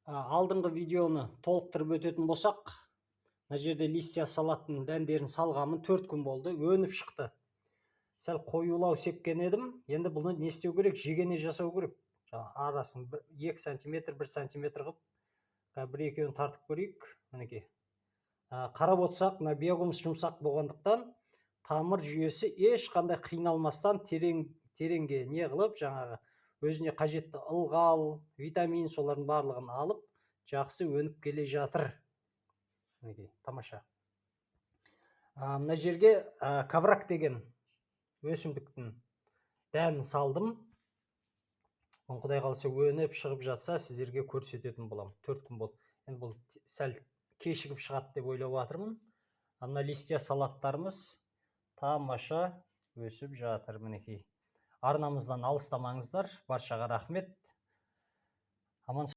Алдыңғы видеоны толықтырып өтетін болсақ, мына жерде листья салаттың дәндерін салғанмын, 4 күн болды, өніп шықты. Сәл қоюлау сепкен едім. Енді бұны не істеу керек? Жегене жасау керек. Арасын 2 сантиметр, 1 сантиметр қылып, бір екеуін тартып көрейік. Мінекей. Қарап отырсақ, мына биогумус жұмсақ болғандықтан тамыр жүйесі ешқандай қиналмастан тереңге не қылып, жаңағы өзіне қажетті ылғал, витамин солардың барлығын алып, жақсы өніп келе жатыр. Мінекей, тамаша. Мына жерге коврак деген өсімдіктің дәнін салдым. Құдай қаласа өніп шығып жатса, сіздерге көрсететін боламын. 4 күн болды. Енді бұл сәл кешігіп шығады деп ойлап жатырмын. Мына листья салаттарымыз тамаша өсіп жатыр. Мінекей. Арнамыздан алыстамаңыздар. Баршаға рахмет. Аман